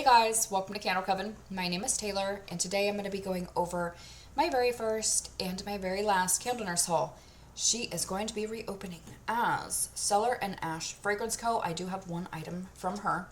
Hey guys, welcome to Candle Coven. My name is Taylor, and today I'm going to be going over my very first and my very last Candle Nurse haul. She is going to be reopening as Cellar and Ash Fragrance Co. I do have one item from her,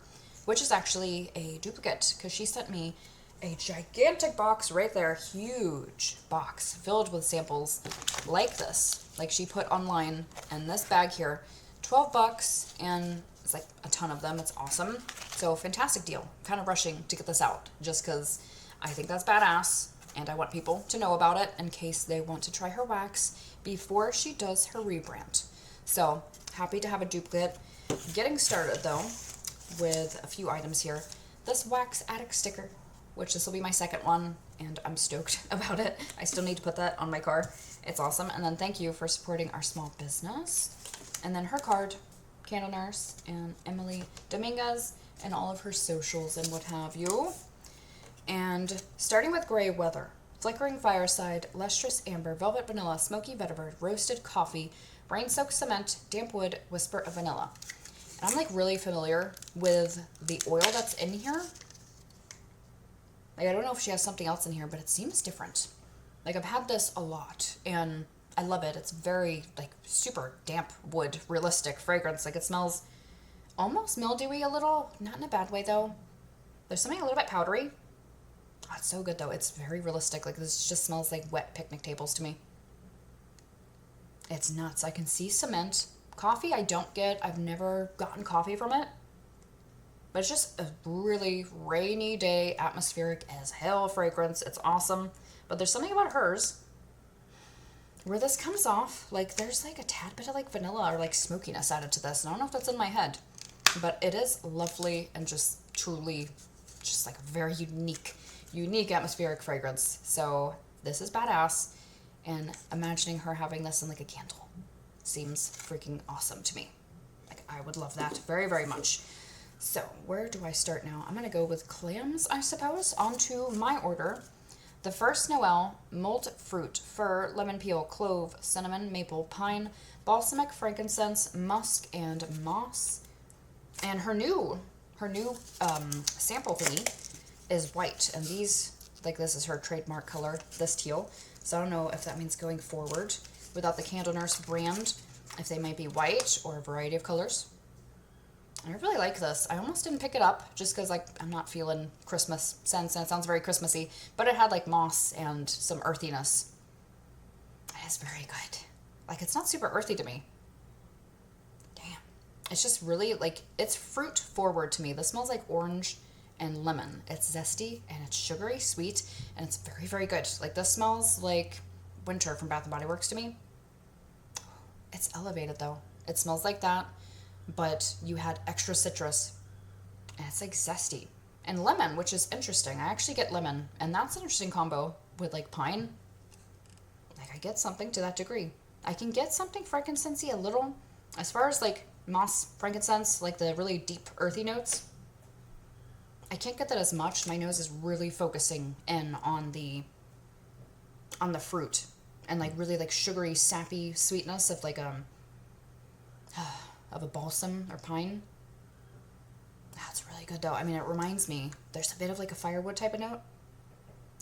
which is actually a duplicate, because she sent me a gigantic box right there, huge box filled with samples like this, like she put online, and this bag here, 12 bucks, and it's like a ton of them. It's awesome. So fantastic deal. Kind of rushing to get this out just because I think that's badass and I want people to know about it in case they want to try her wax before she does her rebrand. So happy to have a duplicate. Getting started though with a few items here. This wax addict sticker, which this will be my second one, and I'm stoked about it. I still need to put that on my car. It's awesome. And then thank you for supporting our small business. And then her card, Candle Nurse and Emily Dominguez, and all of her socials and what have you. And starting with Gray Weather, Flickering Fireside, Lustrous Amber, Velvet Vanilla, Smoky Vetiver, Roasted Coffee, Rain-Soaked Cement, Damp Wood, Whisper of Vanilla. And I'm like really familiar with the oil that's in here. Like I don't know if she has something else in here, but it seems different. Like I've had this a lot and I love it. It's very like super damp wood, realistic fragrance. Like it smells almost mildewy a little, not in a bad way though. There's something a little bit powdery. Oh, it's so good though. It's very realistic. Like this just smells like wet picnic tables to me. It's nuts. I can see cement. Coffee I don't get. I've never gotten coffee from it. But it's just a really rainy day, atmospheric as hell fragrance. It's awesome. But there's something about hers where this comes off, like there's like a tad bit of like vanilla or like smokiness added to this. And I don't know if that's in my head, but it is lovely and just truly just like a very unique atmospheric fragrance. So this is badass, and imagining her having this in like a candle seems freaking awesome to me. Like I would love that very, very much. So where do I start now? I'm going to go with clams, I suppose, onto my order. The First Noel, mulled fruit, fir, lemon peel, clove, cinnamon, maple, pine, balsamic, frankincense, musk, and moss. And her new sample thingy is white. And these, like this is her trademark color, this teal. So I don't know if that means going forward without the Candle Nurse brand, if they might be white or a variety of colors. I really like this. I almost didn't pick it up just because like I'm not feeling Christmas scents, and it sounds very Christmassy, but it had like moss and some earthiness. It is very good. Like it's not super earthy to me. Damn. It's just really like, it's fruit forward to me. This smells like orange and lemon. It's zesty and it's sugary, sweet, and it's very, very good. Like this smells like winter from Bath & Body Works to me. It's elevated though. It smells like that, but you had extra citrus, and it's like zesty. And lemon, which is interesting. I actually get lemon, and that's an interesting combo with like pine. Like I get something to that degree. I can get something frankincense-y a little, as far as like moss, frankincense, like the really deep earthy notes. I can't get that as much. My nose is really focusing in on the fruit, and like really like sugary, sappy sweetness of like of a balsam or pine. That's really good though. I mean, it reminds me, there's a bit of like a firewood type of note.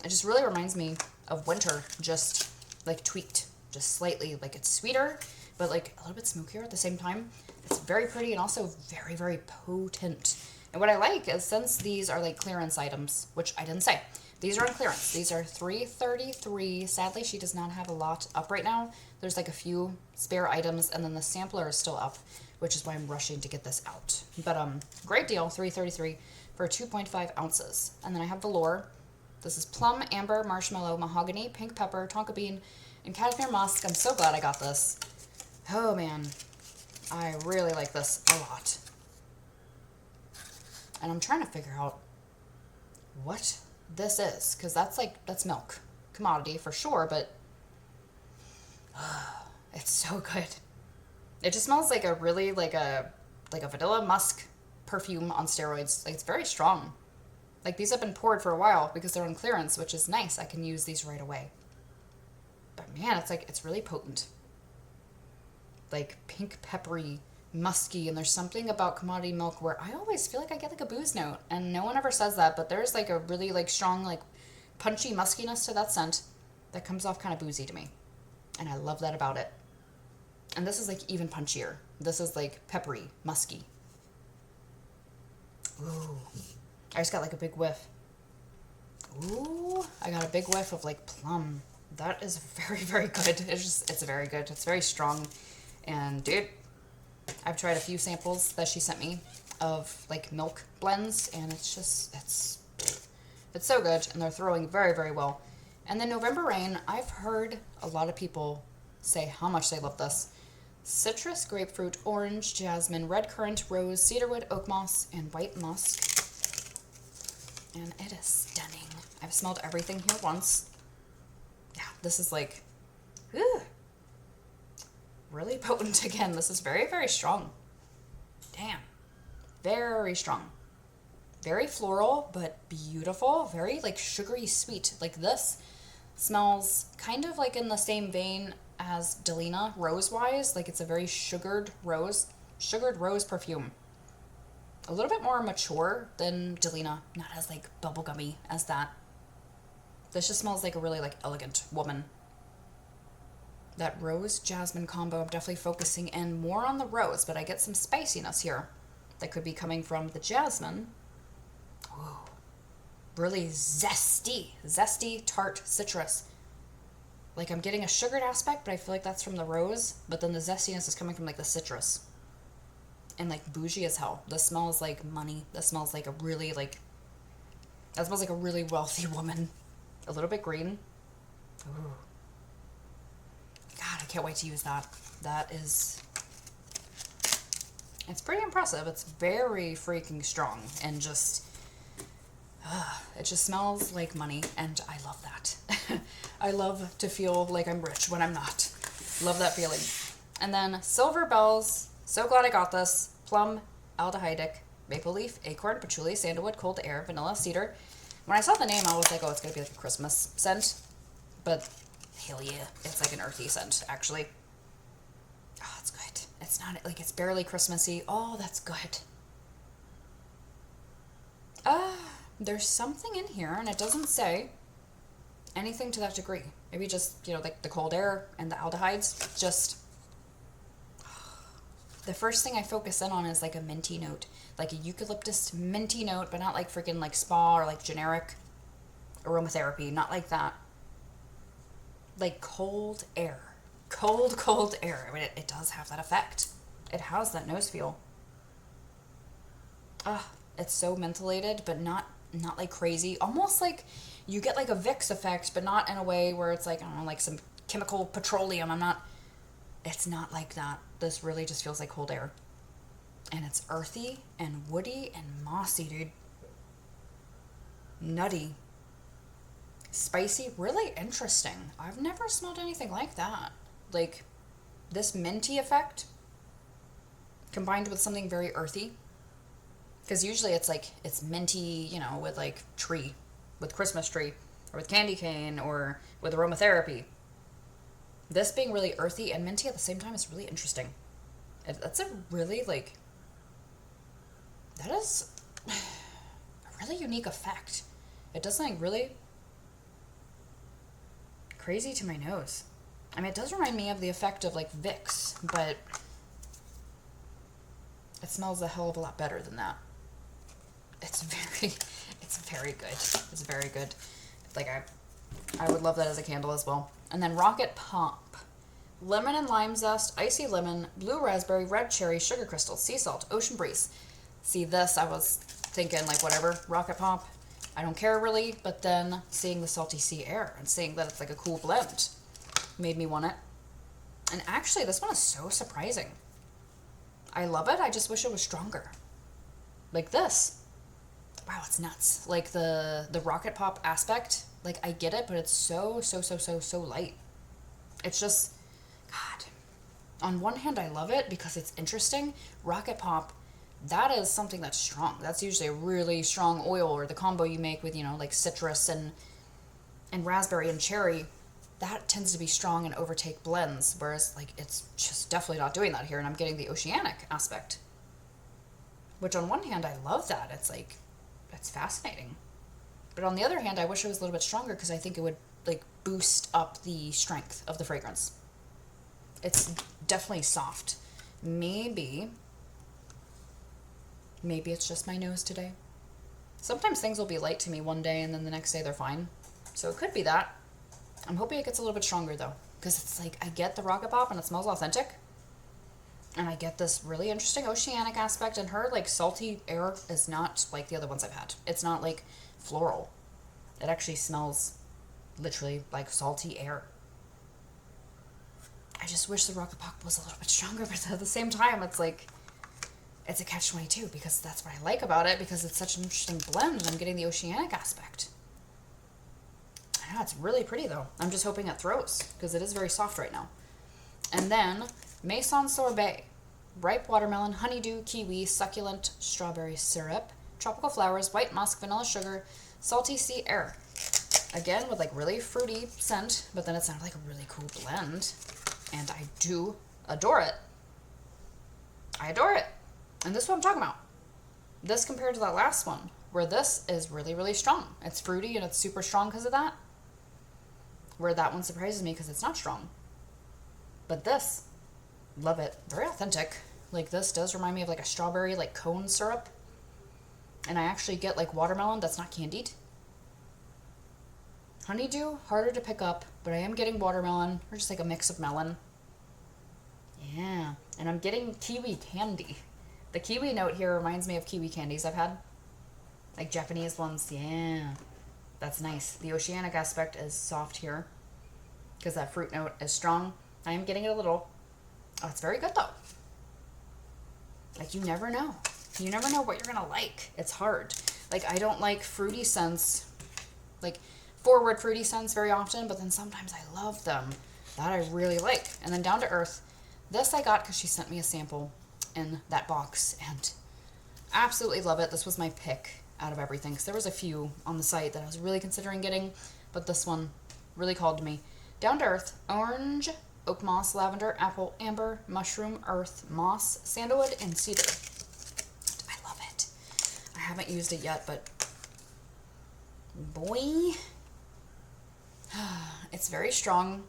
It just really reminds me of winter, just like tweaked, just slightly. Like it's sweeter, but like a little bit smokier at the same time. It's very pretty and also very, very potent. And what I like is, since these are like clearance items, which I didn't say, these are on clearance. These are $3.33. Sadly, she does not have a lot up right now. There's like a few spare items, and then the sampler is still up, which is why I'm rushing to get this out. But great deal, $3.33 for 2.5 ounces. And then I have Velour. This is plum, amber, marshmallow, mahogany, pink pepper, tonka bean, and cashmere musk. I'm so glad I got this. Oh man, I really like this a lot. And I'm trying to figure out what this is, because that's milk. Commodity for sure, but it's so good. It just smells like a really like a vanilla musk perfume on steroids. Like it's very strong. Like these have been poured for a while because they're on clearance, which is nice. I can use these right away. But man, it's really potent. Like pink peppery musky, and there's something about commodity milk where I always feel like I get like a booze note, and no one ever says that, but there's like a really like strong like punchy muskiness to that scent that comes off kind of boozy to me, and I love that about it. And this is like even punchier. This is like peppery, musky. Ooh, I just got like a big whiff. Ooh, I got a big whiff of like plum. That is very, very good. It's very good. It's very strong. And dude, I've tried a few samples that she sent me of like milk blends, and it's so good, and they're throwing very, very well. And then November Rain, I've heard a lot of people say how much they love this. Citrus, grapefruit, orange, jasmine, red currant, rose, cedarwood, oak moss, and white musk. And it is stunning. I've smelled everything here once. Yeah, this is like, whew, really potent again. This is very, very strong. Damn. Very strong. Very floral, but beautiful. Very like sugary sweet. Like this smells kind of like in the same vein as Delina rose-wise. Like it's a very sugared rose perfume. A little bit more mature than Delina. Not as like bubblegummy as that. This just smells like a really like elegant woman. That rose jasmine combo, I'm definitely focusing in more on the rose, but I get some spiciness here that could be coming from the jasmine. Ooh, really zesty tart citrus. Like I'm getting a sugared aspect, but I feel like that's from the rose, but then the zestiness is coming from like the citrus. And like bougie as hell. This smells like money. This smells like a really like, that smells like a really wealthy woman. A little bit green. Ooh. God, I can't wait to use that. That is, it's pretty impressive. It's very freaking strong, and just, it just smells like money, and I love that. I love to feel like I'm rich when I'm not. Love that feeling. And then Silver Bells, so glad I got this. Plum, aldehydic, maple leaf, acorn, patchouli, sandalwood, cold air, vanilla, cedar. When I saw the name, I was like, oh, it's going to be like a Christmas scent. But hell yeah, it's like an earthy scent, actually. Oh, it's good. It's not, like, it's barely Christmassy. Oh, that's good. There's something in here, and it doesn't say anything to that degree. Maybe just, you know, like the cold air and the aldehydes. Just, the first thing I focus in on is like a minty note. Like a eucalyptus minty note, but not like freaking like spa or like generic aromatherapy. Not like that. Like cold air. Cold air. I mean, it does have that effect. It has that nose feel. It's so mentholated, but not like crazy. Almost like you get like a Vicks effect, but not in a way where it's like, I don't know, like some chemical petroleum. It's not like that. This really just feels like cold air. And it's earthy and woody and mossy, dude. Nutty. Spicy. Really interesting. I've never smelled anything like that. Like, this minty effect combined with something very earthy. Because usually it's like, it's minty, you know, with like tree. With Christmas tree. Or with candy cane. Or with aromatherapy. This being really earthy and minty at the same time is really interesting. That's a really, like, that is a really unique effect. It does something really crazy to my nose. I mean, it does remind me of the effect of, like, Vicks, but it smells a hell of a lot better than that. It's very good. It's very good. Like, I would love that as a candle as well. And then Rocket Pop. Lemon and lime zest, icy lemon, blue raspberry, red cherry, sugar crystal, sea salt, ocean breeze. See this, I was thinking like whatever, Rocket Pop. I don't care really, but then seeing the salty sea air and seeing that it's like a cool blend made me want it. And actually, this one is so surprising. I love it. I just wish it was stronger. Like this. Wow, it's nuts. Like the Rocket Pop aspect, like I get it, but it's so light. It's just, God. On one hand, I love it because it's interesting. Rocket Pop, that is something that's strong. That's usually a really strong oil, or the combo you make with, you know, like citrus and raspberry and cherry. that tends to be strong and overtake blends, whereas like it's just definitely not doing that here, and I'm getting the oceanic aspect. Which on one hand, I love that. It's like, it's fascinating. But on the other hand, I wish it was a little bit stronger because I think it would like boost up the strength of the fragrance. It's definitely soft. Maybe it's just my nose today. Sometimes things will be light to me one day and then the next day they're fine. So it could be that. I'm hoping it gets a little bit stronger though, because it's like I get the rocket pop and it smells authentic. And I get this really interesting oceanic aspect, and her like salty air is not like the other ones I've had. It's not like floral. It actually smells literally like salty air. I just wish the rocket pop was a little bit stronger, but at the same time, it's like, it's a catch-22 because that's what I like about it, because it's such an interesting blend and I'm getting the oceanic aspect. I know, it's really pretty though. I'm just hoping it throws because it is very soft right now. And then Maison Sorbet, ripe watermelon, honeydew, kiwi, succulent strawberry syrup, tropical flowers, white musk, vanilla sugar, salty sea air. Again, with like really fruity scent, but then it sounded like a really cool blend. And I do adore it. I adore it. And this is what I'm talking about. This compared to that last one, where this is really, really strong. It's fruity and it's super strong because of that. Where that one surprises me because it's not strong. But this, love it. Very authentic. Like this does remind me of like a strawberry like cone syrup. And I actually get like watermelon that's not candied. Honeydew, harder to pick up, but I am getting watermelon, or just like a mix of melon. Yeah, and I'm getting kiwi candy. The kiwi note here reminds me of kiwi candies I've had. Like Japanese ones, yeah. That's nice. The oceanic aspect is soft here, because that fruit note is strong. I am getting it a little. Oh, it's very good though. Like you never know. You never know what you're gonna like. It's hard. Like I don't like fruity scents, like forward fruity scents very often, but then sometimes I love them. That I really like. And then down to earth, this I got because she sent me a sample in that box and absolutely love it. This was my pick out of everything because there was a few on the site that I was really considering getting, but this one really called to me. Down to earth, orange, oak moss, lavender, apple, amber, mushroom, earth, moss, sandalwood, and cedar. I love it. I haven't used it yet, but boy, it's very strong.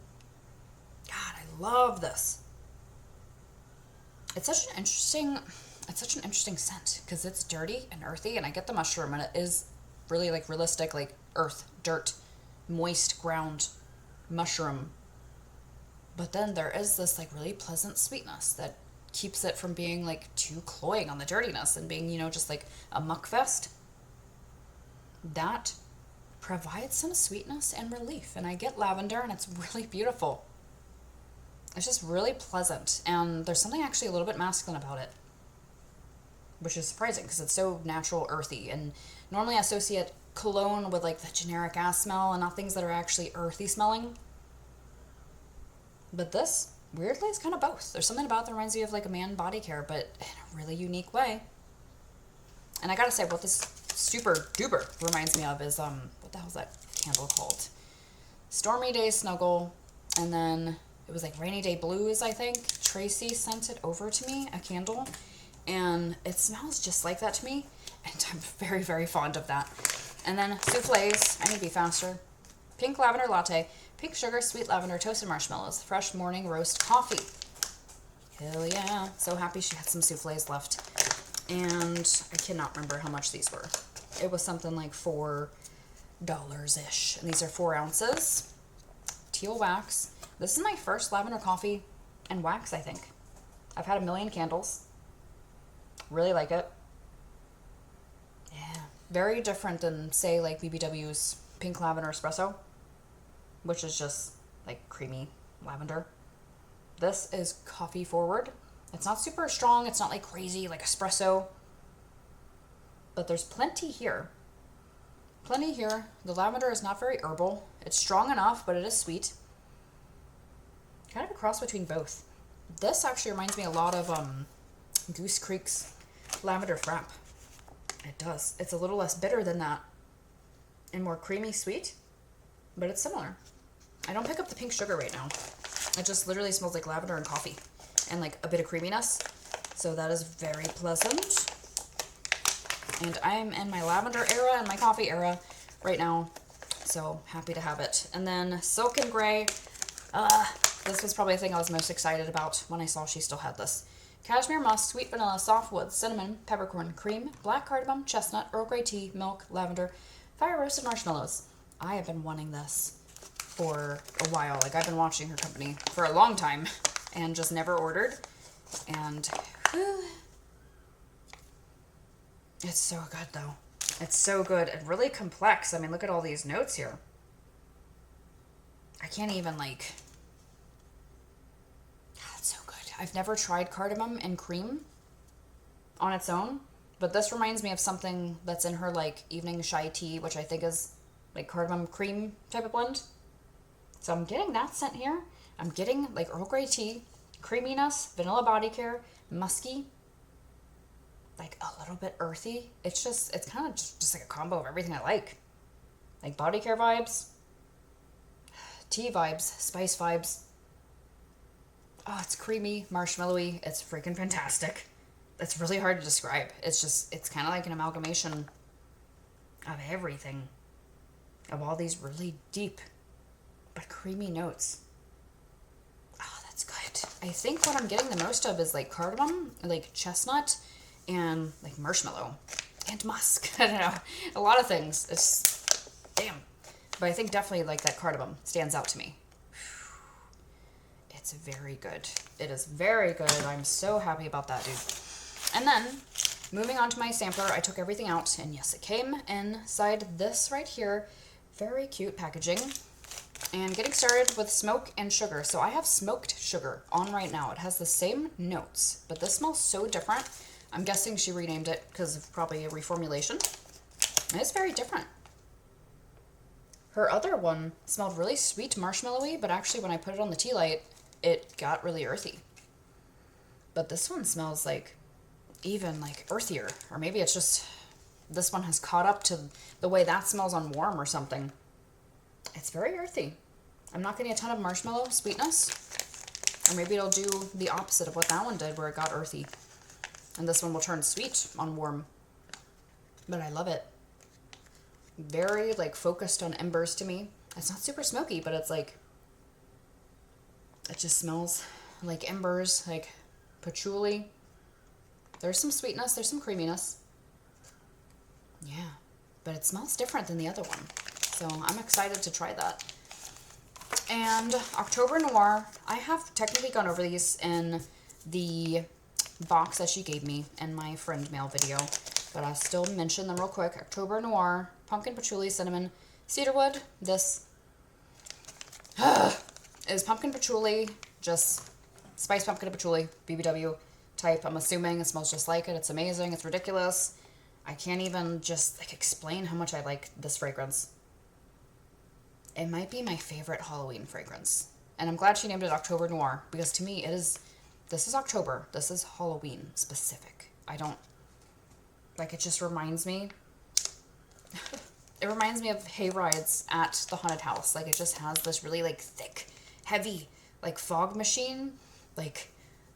God, I love this. It's such an interesting scent because it's dirty and earthy, and I get the mushroom, and it is really like realistic, like earth, dirt, moist ground mushroom. But then there is this like really pleasant sweetness that keeps it from being like too cloying on the dirtiness and being, you know, just like a muck fest. That provides some sweetness and relief, and I get lavender, and it's really beautiful. It's just really pleasant, and there's something actually a little bit masculine about it, which is surprising because it's so natural, earthy, and normally I associate cologne with like the generic ass smell and not things that are actually earthy smelling. But this, weirdly, is kind of both. There's something about it that reminds me of like a man body care, but in a really unique way. And I gotta say, what this super duper reminds me of is, what the hell's that candle called? Stormy Day Snuggle, and then it was like Rainy Day Blues, I think. Tracy sent it over to me, a candle, and it smells just like that to me, and I'm very, very fond of that. And then souffles, I need to be faster. Pink lavender latte, pink sugar, sweet lavender, toasted marshmallows, fresh morning roast coffee. Hell yeah. So happy she had some souffles left. And I cannot remember how much these were. It was something like $4-ish. And these are 4 ounces. Teal wax. This is my first lavender coffee and wax, I think. I've had a million candles. Really like it. Yeah. Very different than, say, like BBW's pink lavender espresso, which is just like creamy lavender. This is coffee forward. It's not super strong. It's not like crazy like espresso. But there's plenty here. Plenty here. The lavender is not very herbal. It's strong enough, but it is sweet. Kind of a cross between both. This actually reminds me a lot of Goose Creek's lavender frap. It does. It's a little less bitter than that and more creamy sweet, but it's similar. I don't pick up the pink sugar right now. It just literally smells like lavender and coffee and like a bit of creaminess. So that is very pleasant. And I'm in my lavender era and my coffee era right now. So happy to have it. And then Silken Grey. This was probably the thing I was most excited about when I saw she still had this. Cashmere musk, sweet vanilla, soft wood, cinnamon, peppercorn, cream, black cardamom, chestnut, Earl Grey tea, milk, lavender, fire roasted marshmallows. I have been wanting this for a while. Like, I've been watching her company for a long time and just never ordered. And whew, it's so good though. It's so good and really complex. I mean, look at all these notes here. I can't even like... It's so good. I've never tried cardamom and cream on its own, but this reminds me of something that's in her like evening shy tea, which I think is like cardamom cream type of blend. So I'm getting that scent here. I'm getting like Earl Grey tea, creaminess, vanilla body care, musky, like a little bit earthy. It's kind of just like a combo of everything I like. Like body care vibes, tea vibes, spice vibes. Oh, it's creamy, marshmallowy. It's freaking fantastic. It's really hard to describe. It's kind of like an amalgamation of everything. Of all these really deep but creamy notes. Oh, that's good. I think what I'm getting the most of is like cardamom, like chestnut, and like marshmallow. And musk. I don't know. A lot of things. It's... Damn. But I think definitely like that cardamom stands out to me. It's very good. It is very good. I'm so happy about that, dude. And then, moving on to my sampler, I took everything out, and yes, it came inside this right here. Very cute packaging. And getting started with smoke and sugar. So I have smoked sugar on right now. It has the same notes, but this smells so different. I'm guessing she renamed it because of probably a reformulation. And it's very different. Her other one smelled really sweet marshmallowy, but actually when I put it on the tea light, it got really earthy. But this one smells like even like earthier. Or maybe it's just this one has caught up to the way that smells on warm or something. It's very earthy. I'm not getting a ton of marshmallow sweetness. Or maybe it'll do the opposite of what that one did where it got earthy. And this one will turn sweet on warm. But I love it. Very like focused on embers to me. It's not super smoky, but it's like... It just smells like embers, like patchouli. There's some sweetness, there's some creaminess. Yeah, but it smells different than the other one. So I'm excited to try that. And October Noir, I have technically gone over these in the box that she gave me in my friend mail video. But I'll still mention them real quick. October Noir, pumpkin patchouli, cinnamon, cedarwood. This is pumpkin patchouli, just spiced pumpkin patchouli, BBW type. I'm assuming it smells just like it. It's amazing. It's ridiculous. I can't even just like explain how much I like this fragrance. It might be my favorite Halloween fragrance. And I'm glad she named it October Noir because to me this is October. This is Halloween specific. I don't, like it just reminds me, it reminds me of hay rides at the haunted house. Like it just has this really like thick, heavy, like fog machine. Like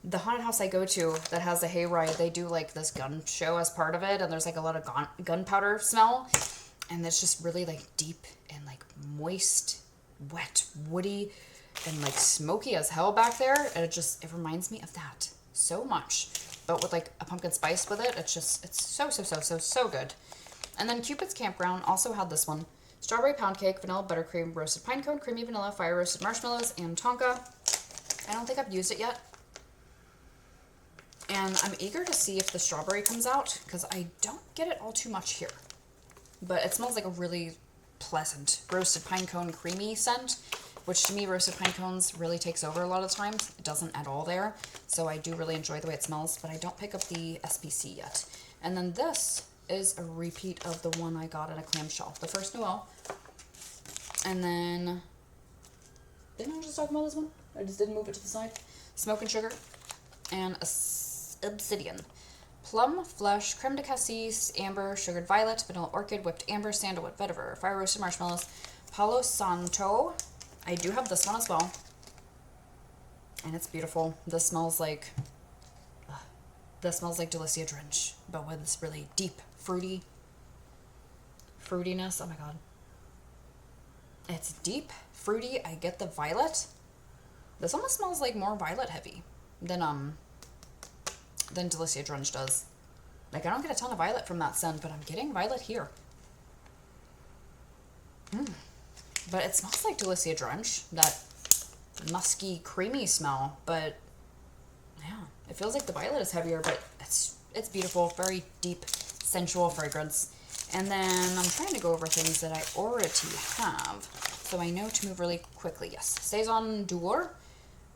the haunted house I go to that has a hay ride, they do like this gun show as part of it. And there's like a lot of gunpowder smell. And it's just really like deep and like moist, wet, woody, and like smoky as hell back there. And it reminds me of that so much. But with like a pumpkin spice with it, it's so good. And then Cupid's Camp also had this one. Strawberry pound cake, vanilla buttercream, roasted pine cone, creamy vanilla, fire roasted marshmallows, and tonka. I don't think I've used it yet. And I'm eager to see if the strawberry comes out because I don't get it all too much here. But it smells like a really pleasant roasted pine cone creamy scent, which to me, roasted pine cones really takes over a lot of times. It doesn't at all there. So I do really enjoy the way it smells, but I don't pick up the SPC yet. And then this is a repeat of the one I got in a clamshell, the First Noel. And then, didn't I just talk about this one? I just didn't move it to the side. Smoke and sugar and Obsidian. Plum, flesh, creme de cassis, amber, sugared violet, vanilla orchid, whipped amber, sandalwood, vetiver, fire roasted marshmallows, Palo Santo, I do have this one as well. And it's beautiful. This smells like Delicia Drench, but with this really deep fruitiness. Oh my god. It's deep, fruity. I get the violet. This almost smells like more violet heavy than Delicia Drench does. Like, I don't get a ton of violet from that scent, but I'm getting violet here. But it smells like Delicia Drench, that musky, creamy smell, but yeah, it feels like the violet is heavier, but it's beautiful, very deep, sensual fragrance. And then I'm trying to go over things that I already have, so I know to move really quickly. Yes, Saison D'or,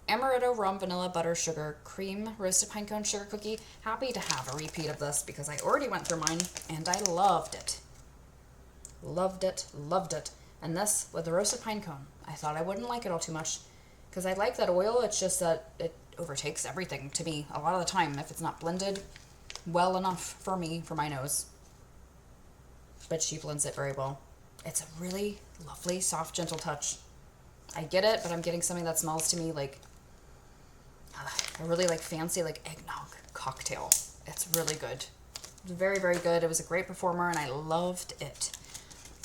amaretto, rum, vanilla, butter, sugar, cream, roasted pine cone, sugar cookie. Happy to have a repeat of this because I already went through mine and I loved it. Loved it, loved it. And this with the roasted pine cone. I thought I wouldn't like it all too much because I like that oil. It's just that it overtakes everything to me a lot of the time if it's not blended well enough for me, for my nose. But she blends it very well. It's a really lovely, soft, gentle touch. I get it, but I'm getting something that smells to me like a really like fancy like eggnog cocktail. It's really good. It's very, very good. It was a great performer and I loved it.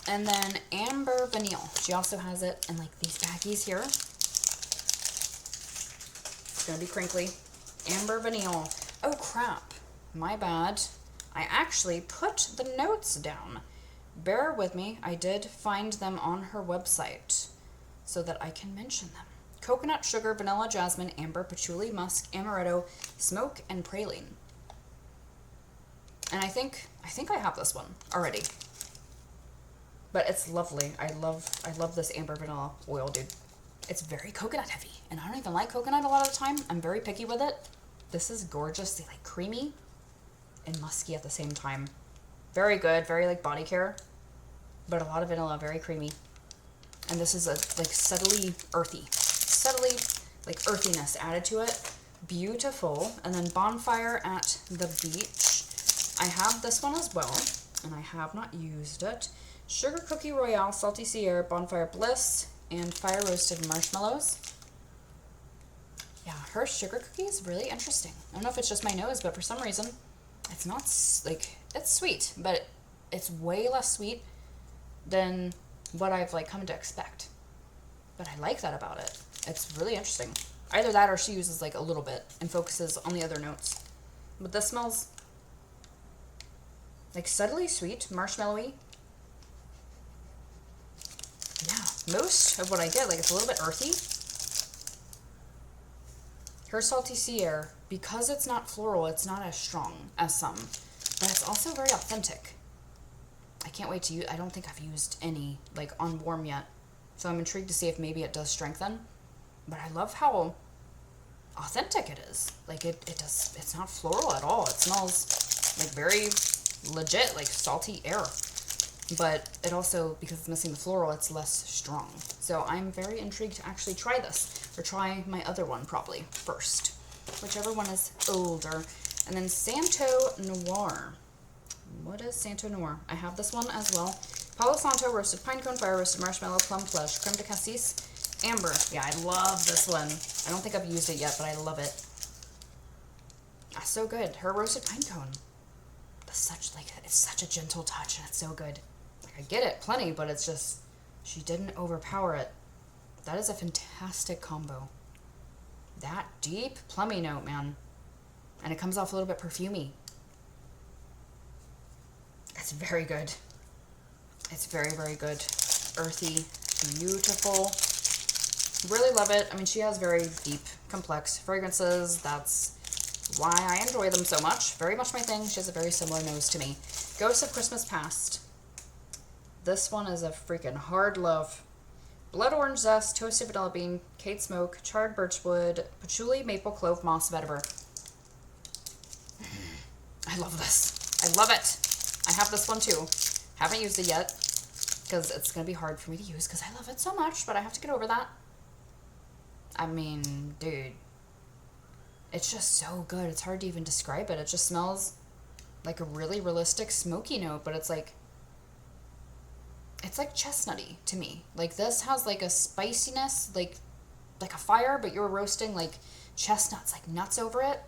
And then Amber Vanille. She also has it in like these baggies here. It's gonna be crinkly. Amber Vanille. Oh crap. My bad. I actually put the notes down. Bear with me. I did find them on her website so that I can mention them. Coconut, sugar, vanilla, jasmine, amber, patchouli, musk, amaretto, smoke, and praline. And I think I have this one already. But it's lovely. I love this amber vanilla oil, dude. It's very coconut heavy, and I don't even like coconut a lot of the time. I'm very picky with it. This is gorgeous. Like creamy and musky at the same time. Very good, very like body care, but a lot of vanilla, very creamy. And this is a like subtly like earthiness added to it. Beautiful. And then Bonfire at the Beach. I have this one as well, and I have not used it. Sugar Cookie Royale, Salty Sierra, Bonfire Bliss, and Fire Roasted Marshmallows. Yeah, her sugar cookie is really interesting. I don't know if it's just my nose, but for some reason, it's not, like, it's sweet, but it's way less sweet than what I've, like, come to expect. But I like that about it. It's really interesting. Either that or she uses, like, a little bit and focuses on the other notes. But this smells, like, subtly sweet, marshmallowy. Yeah, most of what I get, like, it's a little bit earthy. Her Salty Sierra, because it's not floral, it's not as strong as some, but it's also very authentic. I can't wait to use, I don't think I've used any, like, on warm yet, so I'm intrigued to see if maybe it does strengthen, but I love how authentic it is. Like, it's not floral at all. It smells, like, very legit, like, salty air. But it also, because it's missing the floral, it's less strong. So I'm very intrigued to actually try this, or try my other one probably first, whichever one is older. And then Santo Noir. What is Santo Noir? I have this one as well. Palo Santo, roasted pine cone, fire roasted marshmallow, plum flesh, creme de cassis, amber. Yeah, I love this one. I don't think I've used it yet, but I love it. Ah, so good. Her roasted pine cone. It's such a gentle touch, and it's so good. I get it plenty, but it's just, she didn't overpower it. That is a fantastic combo. That deep plummy note, man. And it comes off a little bit perfumey. It's very good. It's very, very good. Earthy, beautiful. Really love it. I mean, she has very deep, complex fragrances. That's why I enjoy them so much. Very much my thing. She has a very similar nose to me. Ghosts of Christmas Past. This one is a freaking hard love. Blood orange zest, toasted vanilla bean, Kate smoke, charred birchwood, patchouli, maple, clove, moss, vetiver. I love this. I love it. I have this one too. Haven't used it yet because it's going to be hard for me to use because I love it so much, but I have to get over that. I mean, dude, it's just so good. It's hard to even describe it. It just smells like a really realistic smoky note, but it's it's like chestnutty to me. Like this has like a spiciness, like a fire, but you're roasting like chestnuts, like nuts over it.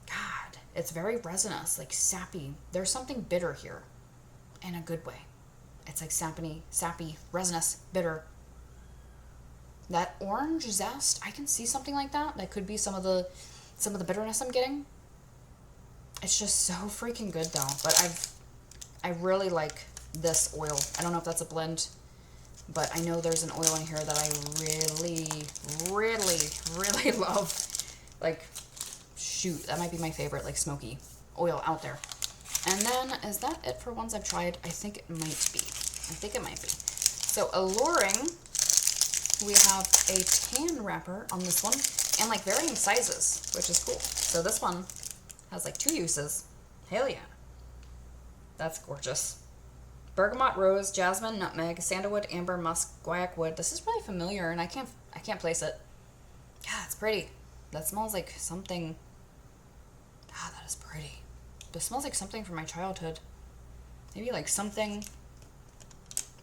God, it's very resinous, like sappy. There's something bitter here in a good way. It's like sappy, resinous, bitter. That orange zest, I can see something like that. That could be some of the bitterness I'm getting. It's just so freaking good though. But I really like this oil. I don't know if that's a blend, but I know there's an oil in here that I really love. Like, shoot, that might be my favorite, like, smoky oil out there. And then, is that it for ones I've tried? I think it might be. So, Alluring, we have a tan wrapper on this one, and, like, varying sizes, which is cool. So, this one has, like, 2 uses. Hell yeah. That's gorgeous. Bergamot, rose, jasmine, nutmeg, sandalwood, amber, musk, guaiac wood. This is really familiar, and I can't place it. Yeah, it's pretty. That smells like something. God, that is pretty. This smells like something from my childhood. Maybe like something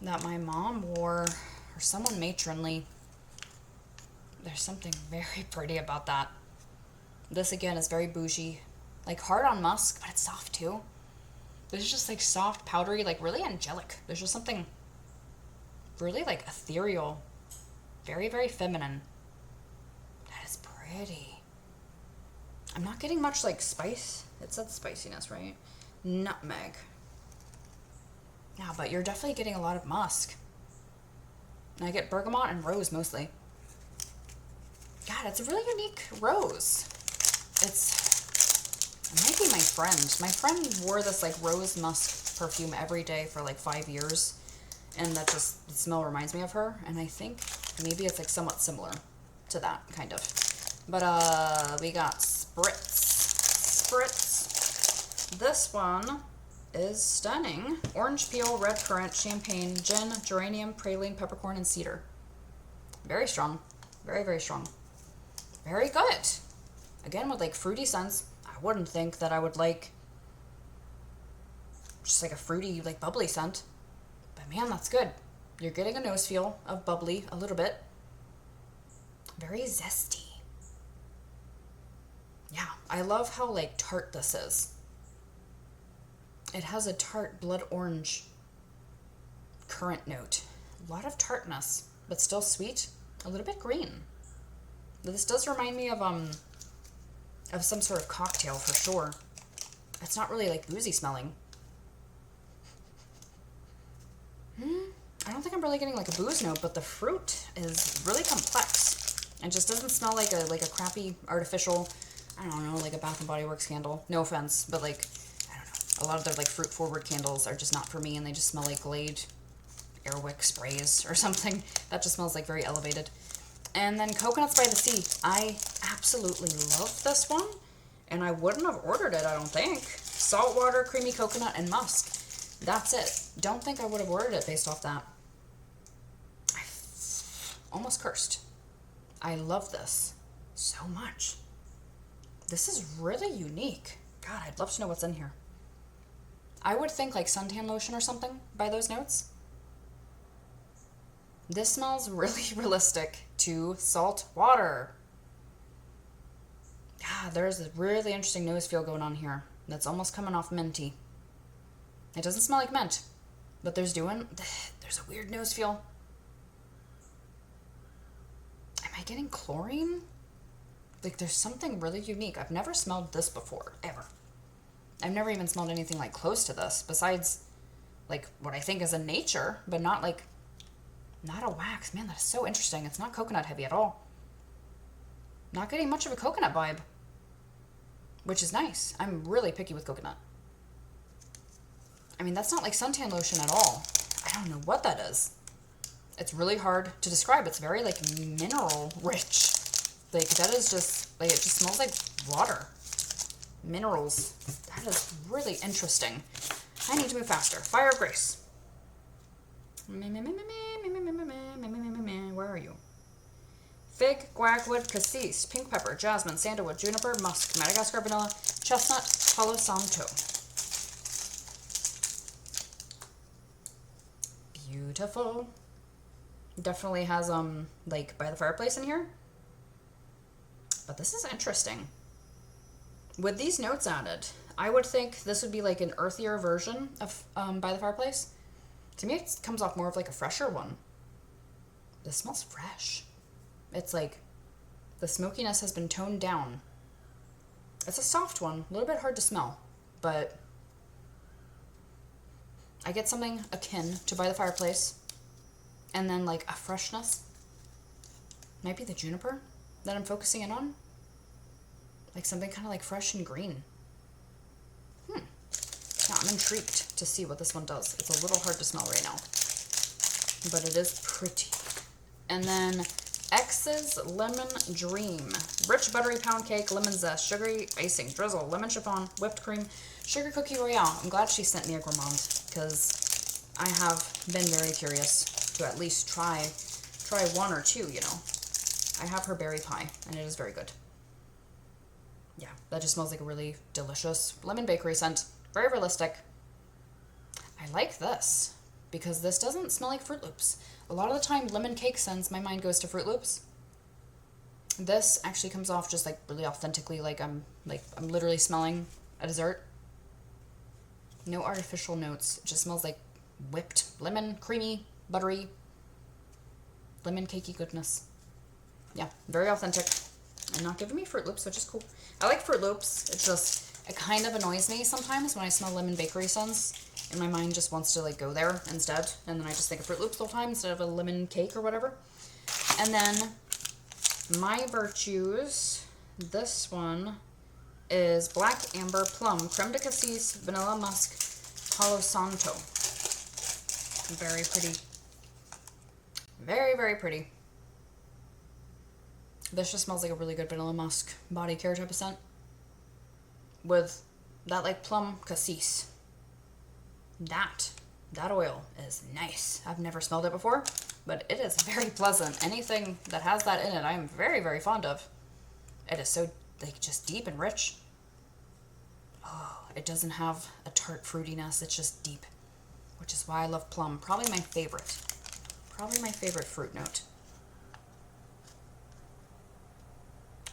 that my mom wore, or someone matronly. There's something very pretty about that. This again is very bougie, like hard on musk, but it's soft too. This is just like soft, powdery, like really angelic. There's just something really like ethereal, very, very feminine. That is pretty. I'm not getting much like spice. It said spiciness, right? Nutmeg. Yeah, but you're definitely getting a lot of musk. And I get bergamot and rose mostly. God, it's a really unique rose. It might be my friend. My friend wore this like rose musk perfume every day for like 5 years. And that just, the smell reminds me of her. And I think maybe it's like somewhat similar to that, kind of. But we got Spritz. This one is stunning. Orange peel, red currant, champagne, gin, geranium, praline, peppercorn, and cedar. Very strong. Very, very strong. Very good. Again, with like fruity scents. I wouldn't think that I would like just like a fruity, like bubbly scent. But man, that's good. You're getting a nose feel of bubbly a little bit. Very zesty. Yeah, I love how like tart this is. It has a tart blood orange currant note. A lot of tartness, but still sweet. A little bit green. This does remind me of some sort of cocktail for sure. It's not really like boozy smelling. I don't think I'm really getting like a booze note, but the fruit is really complex. It just doesn't smell like a crappy artificial, I don't know, like a Bath and Body Works candle. No offense, but like, I don't know. A lot of their like fruit forward candles are just not for me, and they just smell like Glade Airwick sprays or something. That just smells like very elevated. And then Coconuts by the Sea. I absolutely love this one, and I wouldn't have ordered it, I don't think. Saltwater, creamy coconut, and musk. That's it. Don't think I would have ordered it based off that. I almost cursed. I love this so much. This is really unique. God, I'd love to know what's in here. I would think like suntan lotion or something by those notes. This smells really realistic to salt water. God, there's a really interesting nose feel going on here. That's almost coming off minty. It doesn't smell like mint, but there's a weird nose feel. Am I getting chlorine? Like there's something really unique. I've never smelled this before, ever. I've never even smelled anything like close to this, besides like what I think is a nature, but not a wax. Man, that is so interesting. It's not coconut heavy at all. Not getting much of a coconut vibe, which is nice. I'm really picky with coconut. I mean, that's not like suntan lotion at all. I don't know what that is. It's really hard to describe. It's very like mineral rich. Like that is just like, it just smells like water. Minerals. That is really interesting. I need to move faster. Fire of Grace. Where are you? Fig, guaiacwood, cassis, pink pepper, jasmine, sandalwood, juniper, musk, Madagascar vanilla, chestnut, palo santo. Beautiful. Definitely has, like, by the fireplace in here. But this is interesting. With these notes added, I would think this would be like an earthier version of by the fireplace. To me, it comes off more of like a fresher one. This smells fresh. It's like the smokiness has been toned down. It's a soft one, a little bit hard to smell, but I get something akin to by the fireplace, and then like a freshness. Might be the juniper that I'm focusing in on. Like something kind of like fresh and green. Yeah, I'm intrigued to see what this one does. It's a little hard to smell right now, but it is pretty. And then X's Lemon Dream. Rich buttery pound cake, lemon zest, sugary icing, drizzle, lemon chiffon, whipped cream, sugar cookie royale. I'm glad she sent me a gourmand because I have been very curious to at least try one or two, you know. I have her berry pie, and it is very good. Yeah, that just smells like a really delicious lemon bakery scent. Very realistic. I like this because this doesn't smell like Fruit Loops. A lot of the time, lemon cake scents, my mind goes to Fruit Loops. This actually comes off just like really authentically, like I'm literally smelling a dessert. No artificial notes. It just smells like whipped lemon, creamy, buttery, lemon cakey goodness. Yeah, very authentic. And not giving me Fruit Loops, which is cool. I like Fruit Loops. It's just, it kind of annoys me sometimes when I smell lemon bakery scents. And my mind just wants to like go there instead. And then I just think of Fruit Loops the whole time instead of a lemon cake or whatever. And then my virtues, this one is Black Amber Plum, Creme de Cassis, Vanilla Musk, Palo Santo. Very pretty. Very, very pretty. This just smells like a really good vanilla musk body care type of scent. With that like plum cassis. That oil is nice. I've never smelled it before, but it is very pleasant. Anything that has that in it, I am very, very fond of. It is so like just deep and rich. Oh, it doesn't have a tart fruitiness. It's just deep, which is why I love plum. Probably my favorite. Probably my favorite fruit note.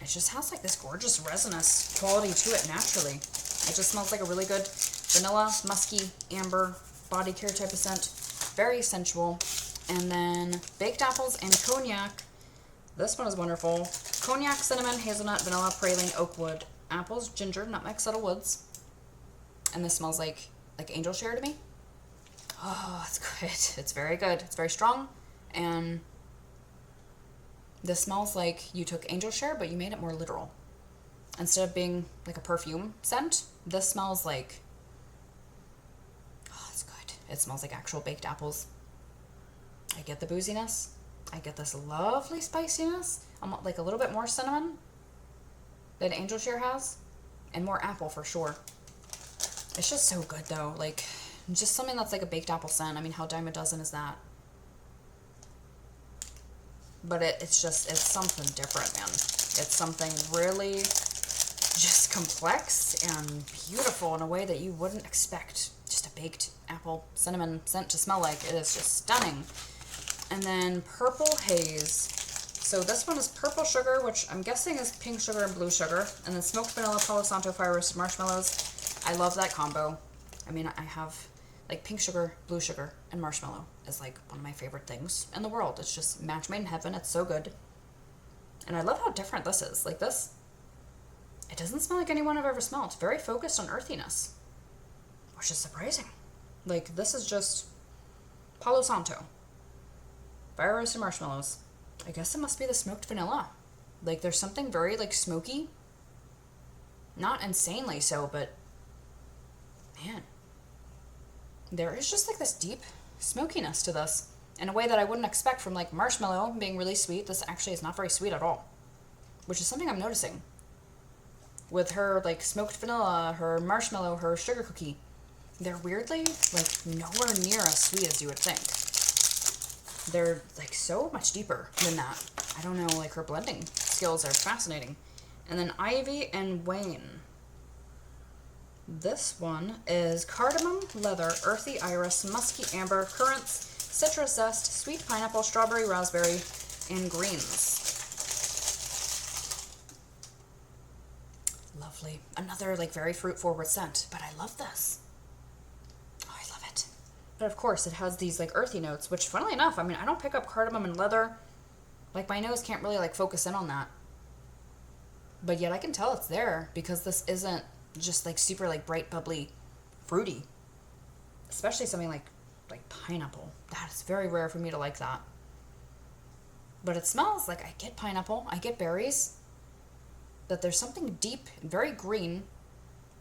It just has like this gorgeous resinous quality to it naturally. It just smells like a really good vanilla, musky, amber, body care type of scent. Very sensual. And then baked apples and cognac. This one is wonderful. Cognac, cinnamon, hazelnut, vanilla, praline, oak wood, apples, ginger, nutmeg, subtle woods. And this smells like angel share to me. Oh, it's good. It's very good. It's very strong. And this smells like you took angel share, but you made it more literal. Instead of being like a perfume scent, this smells like, oh, it's good. It smells like actual baked apples. I get the booziness. I get this lovely spiciness. I'm like a little bit more cinnamon than angel share has, and more apple for sure. It's just so good though. Like just something that's like a baked apple scent. I mean, how dime a dozen is that? But it's something different, man. It's something really just complex and beautiful in a way that you wouldn't expect just a baked apple cinnamon scent to smell like. It is just stunning. And then Purple Haze. So this one is purple sugar, which I'm guessing is pink sugar and blue sugar. And then smoked vanilla, Palo Santo, fire roasted marshmallows. I love that combo. I mean, I have like pink sugar, blue sugar, and marshmallow is like one of my favorite things in the world. It's just match made in heaven. It's so good. And I love how different this is. Like this, it doesn't smell like anyone I've ever smelled. It's very focused on earthiness, which is surprising. Like this is just Palo Santo, fire roasted marshmallows. I guess it must be the smoked vanilla. Like there's something very like smoky. Not insanely so, but man, there is just like this deep smokiness to this in a way that I wouldn't expect from like marshmallow being really sweet. This actually is not very sweet at all, which is something I'm noticing with her like smoked vanilla, her marshmallow, her sugar cookie. They're weirdly like nowhere near as sweet as you would think. They're like so much deeper than that. I don't know, like her blending skills are fascinating. And then Ivy and Wayne. This one is cardamom, leather, earthy iris, musky amber, currants, citrus zest, sweet pineapple, strawberry, raspberry, and greens. Lovely. Another like very fruit forward scent, but I love this. Oh, I love it. But of course it has these like earthy notes, which funnily enough, I mean, I don't pick up cardamom and leather. Like my nose can't really like focus in on that. But yet I can tell it's there because this isn't just like super like bright, bubbly, fruity. Especially something like pineapple. That is very rare for me to like that. But it smells like I get pineapple, I get berries, but there's something deep, very green.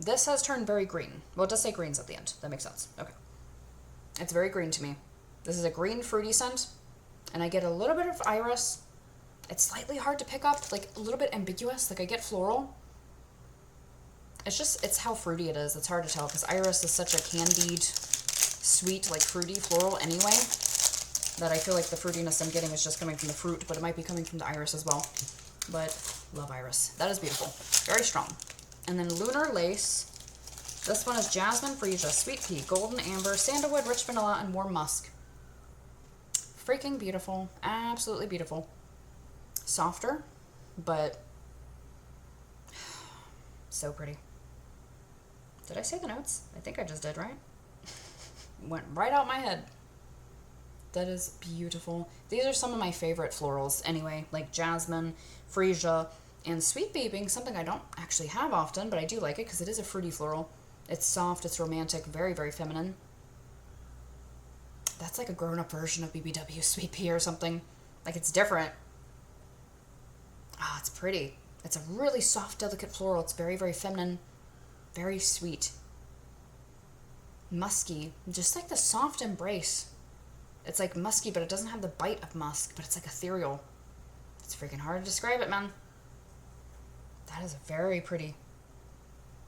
This has turned very green. Well, it does say greens at the end. That makes sense. Okay. It's very green to me. This is a green fruity scent, and I get a little bit of iris. It's slightly hard to pick up, like a little bit ambiguous. Like I get floral. It's how fruity it is. It's hard to tell because iris is such a candied, sweet, like fruity floral anyway, that I feel like the fruitiness I'm getting is just coming from the fruit, but it might be coming from the iris as well. But love iris. That is beautiful. Very strong. And then Lunar Lace. This one is jasmine, freesia, sweet pea, golden amber, sandalwood, rich vanilla, and warm musk. Freaking beautiful. Absolutely beautiful. Softer, but so pretty. Did I say the notes? I think I just did, right? Went right out my head. That is beautiful. These are some of my favorite florals anyway, like jasmine, freesia, and sweet pea being something I don't actually have often, but I do like it because it is a fruity floral. It's soft, it's romantic, very, very feminine. That's like a grown-up version of BBW sweet pea or something. Like it's different. Ah, it's pretty. It's a really soft, delicate floral. It's very, very feminine, very sweet. Musky, just like the soft embrace. It's like musky, but it doesn't have the bite of musk, but it's like ethereal. It's freaking hard to describe it, man. That is very pretty.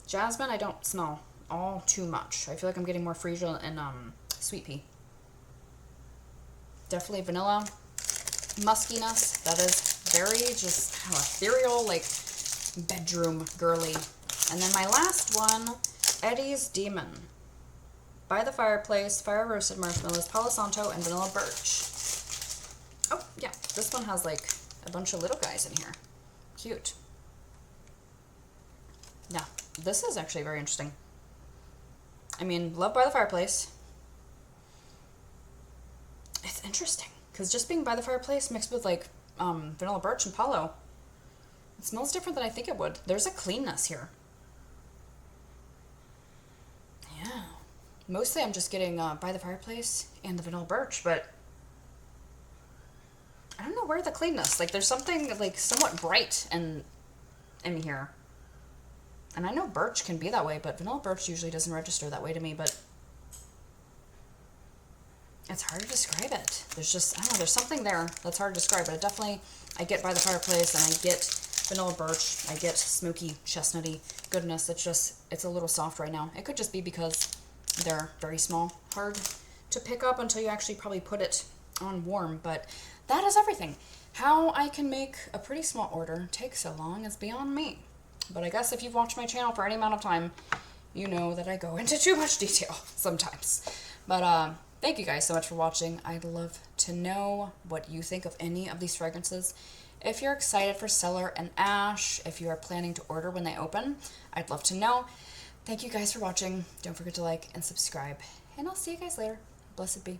Jasmine, I don't smell all too much. I feel like I'm getting more freesia and sweet pea. Definitely vanilla. Muskiness, that is very just ethereal, like bedroom girly. And then my last one, Eddie's Demon. By the Fireplace, Fire Roasted Marshmallows, Palo Santo, and Vanilla Birch. Oh, yeah, this one has like a bunch of little guys in here. Cute. Yeah, this is actually very interesting. I mean, love By the Fireplace. It's interesting, because just being By the Fireplace mixed with like Vanilla Birch and Palo, it smells different than I think it would. There's a cleanness here. Yeah. Mostly I'm just getting By the Fireplace and the Vanilla Birch, but I don't know where the cleanness. Like there's something like somewhat bright in here. And I know birch can be that way, but Vanilla Birch usually doesn't register that way to me, but it's hard to describe it. There's just, I don't know, there's something there that's hard to describe, but it definitely, I get By the Fireplace and I get Vanilla Birch, I get smoky, chestnutty goodness. It's a little soft right now. It could just be because they're very small, hard to pick up until you actually probably put it on warm, but that is everything. How I can make a pretty small order take so long is beyond me. But I guess if you've watched my channel for any amount of time, you know that I go into too much detail sometimes. But thank you guys so much for watching. I'd love to know what you think of any of these fragrances. If you're excited for Cellar and Ash, if you are planning to order when they open, I'd love to know. Thank you guys for watching. Don't forget to like and subscribe. And I'll see you guys later. Blessed be.